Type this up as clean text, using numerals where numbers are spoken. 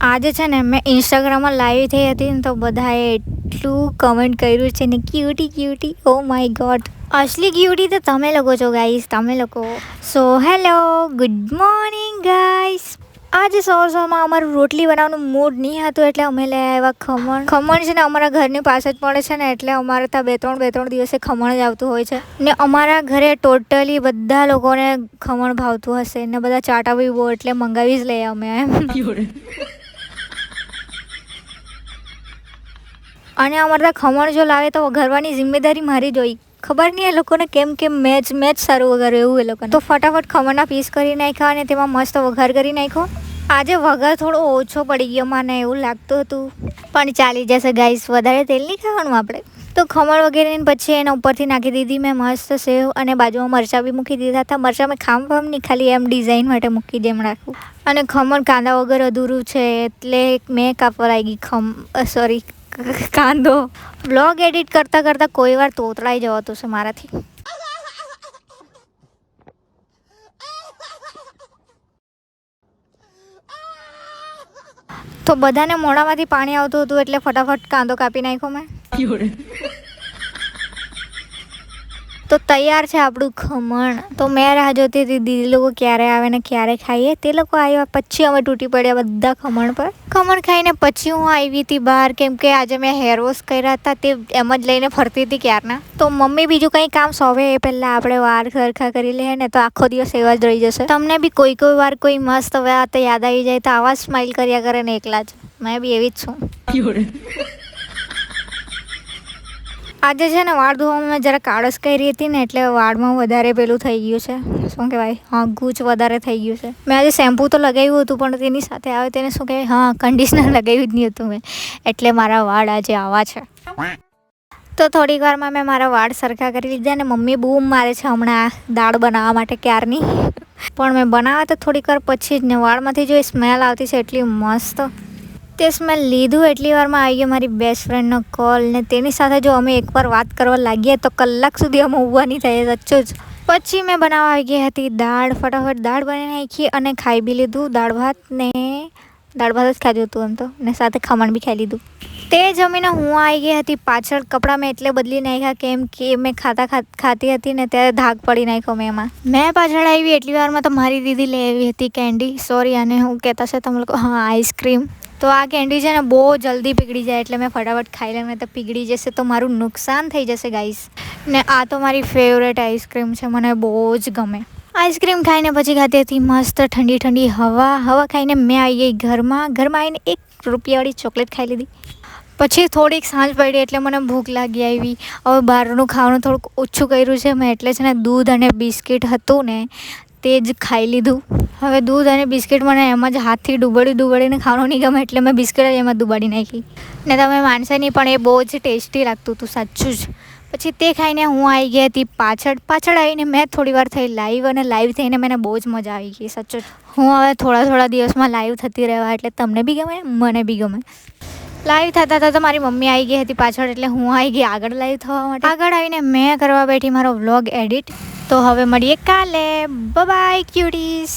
આજે છે ને મેં ઇન્સ્ટાગ્રામમાં લાઈવ થઈ હતી ને તો બધાએ એટલું કમેન્ટ કર્યું છે ને cutie cutie, oh my God. અસલી ક્યુટી તો તમે લોકો છો ગાઈસ, તમે લોકો. So hello, good morning guys. આજે સવારમાં અમારું રોટલી બનાવવાનું મૂડ નહીં હતું એટલે અમે લઈ આવ્યા ખમણ. ખમણ છે ને અમારા ઘરની પાસે જ પડે છે ને એટલે અમારે ત્યાં બે ત્રણ દિવસે ખમણ જ આવતું હોય છે ને અમારા ઘરે ટોટલી બધા લોકોને ખમણ ભાવતું હશે ને બધા ચાટા બી બહુ એટલે મંગાવી જ લઈએ અમે એમ. અને અમારે ત્યાં ખમણ જો લાવે તો વઘારવાની જિમ્મેદારી મારી જ હોય. ખબર નહીં એ લોકોને કેમ મેચ સારું વઘાર્યું એવું એ લોકોને. તો ફટાફટ ખમણના પીસ કરી નાખ્યા અને તેમાં મસ્ત વઘાર કરી નાખ્યો. આજે વઘાર થોડો ઓછો પડી ગયો મને એવું લાગતું હતું, પણ ચાલી જશે ગાઈસ, વધારે તેલ નહીં ખાવાનું આપણે. તો ખમણ વગેરે પછી એના ઉપરથી નાખી દીધી મેં મસ્ત સેવ અને બાજુમાં મરચાં બી મૂકી દીધા હતા. મરચાં મેં ખામ નહીં, ખાલી એમ ડિઝાઇન માટે મૂકી દે એમ રાખું. અને ખમણ કાંદા વગર અધૂરું છે એટલે મેં કાપવા લાગી કાંદો. બ્લોગ એડિટ કરતાં કોઈ વાર તોતરાઈ જવાતું છે મારાથી. તો બધાને મોઢામાંથી પાણી આવતું હતું એટલે ફટાફટ કાંદો કાપી નાખ્યો મેં. તો તૈયાર છે આપણું ખમણ. તો મેં રાહ જોતી હતી દીદી લોકો ક્યારે આવે ને ક્યારે ખાઈએ. તે લોકો આવ્યા પછી અમે તૂટી પડ્યા બધા ખમણ પર. ખમણ ખાઈને પછી હું આવી હતી બહાર, કેમ કે આજે મેં હેર વોશ કર્યા હતા તે એમ જ લઈને ફરતી હતી ક્યારના. તો મમ્મી બીજું કંઈ કામ સોંપે એ પહેલાં આપણે વાર સરખા કરી લઈએ ને તો આખો દિવસ એવા જ રહી જશે. તમને બી કોઈ વાર કોઈ મસ્ત વાત યાદ આવી જાય તો આવા સ્માઇલ કર્યા કરે ને એકલા જ. મેં બી એવી જ છું. આજે છે ને વાળ ધોવામાં મેં જરા આળસ કરી હતી ને એટલે વાળમાં વધારે પેલું થઈ ગયું છે, શું કહેવાય, હા, ગૂંચ વધારે થઈ ગયું છે. મેં આજે શેમ્પૂ તો લગાવ્યું હતું પણ તેની સાથે આવે તેને શું કહેવાય, હા, કન્ડિશનર લગાવ્યું જ નહીં હતું મેં, એટલે મારા વાળ આજે આવા છે. તો થોડીક વારમાં મેં મારા વાળ સરખા કરી લીધા ને મમ્મી બૂમ મારે છે હમણાં દાળ બનાવવા માટે ક્યારની. પણ મેં બનાવ્યા તો થોડીક વાર પછી જ ને વાળમાંથી જો સ્મેલ આવતી છે એટલી મસ્ત. તે સ્મેલ લીધું એટલી વારમાં આવી ગયો મારી બેસ્ટ ફ્રેન્ડનો કોલ ને તેની સાથે જો અમે એકવાર વાત કરવા લાગીએ તો કલાક સુધી અમે ઊભા નહીં થઈએ, સચ્ચો જ. પછી મેં બનાવવા આવી ગઈ હતી દાળ. ફટાફટ દાળ બનાવી નાખી અને ખાઈ બી લીધું. દાળ ભાત જ ખાધું હતું એમ તો, ને સાથે ખમણ બી ખાઈ લીધું. તે જમીને હું આવી ગઈ હતી પાછળ. કપડાં મેં એટલે બદલી નાખ્યા કેમ કે મેં ખાતી હતી ને ત્યારે ધાગ પડી નાખ્યો મેં એમાં. મેં પાછળ આવી એટલી વારમાં તો મારી દીદી લઈ આવી હતી કેન્ડી, સોરી આને હું કહેતા છે તમે લોકો, હા, આઈસ્ક્રીમ. તો આ કેન્ડી છે ને બહુ જલ્દી પીગળી જાય એટલે મેં ફટાફટ ખાઈ લઈને તો પીગળી જશે તો મારું નુકસાન થઈ જશે ગાઈસ. ને આ તો મારી ફેવરેટ આઈસ્ક્રીમ છે, મને બહુ જ ગમે. આઈસ્ક્રીમ ખાઈને પછી ખાતી હતી મસ્ત ઠંડી હવા ખાઈને મેં આવી ગઈ ઘરમાં આવીને 1 રૂપિયાવાળી ચોકલેટ ખાઈ લીધી. પછી થોડીક સાંજ પડી એટલે મને ભૂખ લાગી આવી. હવે બહારનું ખાવાનું થોડુંક ઓછું કર્યું છે મેં એટલે છે ને દૂધ અને બિસ્કિટ હતું ને તે જ ખાઈ લીધું. હવે દૂધ અને બિસ્કિટ મને એમ જ હાથથી ડૂબાડીને ખાવાનું નહીં ગમે એટલે મેં બિસ્કિટ જ એમાં ડૂબાડી નાખી. ને તમે માનશે નહીં પણ એ બહુ જ ટેસ્ટી લાગતું હતું, સાચું જ. પછી તે ખાઈને હું આવી ગઈ હતી પાછળ આવીને મેં થોડી વાર થઈ લાઈવ અને લાઈવ થઈને મને બહુ જ મજા આવી ગઈ, સાચું જ. હું હવે થોડા દિવસમાં લાઈવ થતી રહેવા એટલે તમને બી ગમે મને બી ગમે. લાઈવ થતા મારી મમ્મી આવી ગઈ હતી પાછળ એટલે હું આવી ગઈ આગળ લાઈવ થવા માટે. આગળ આવીને મેં કરવા બેઠી મારો વ્લોગ એડિટ. તો હવે મળીએ કાલે. બાય ક્યુટીઝ.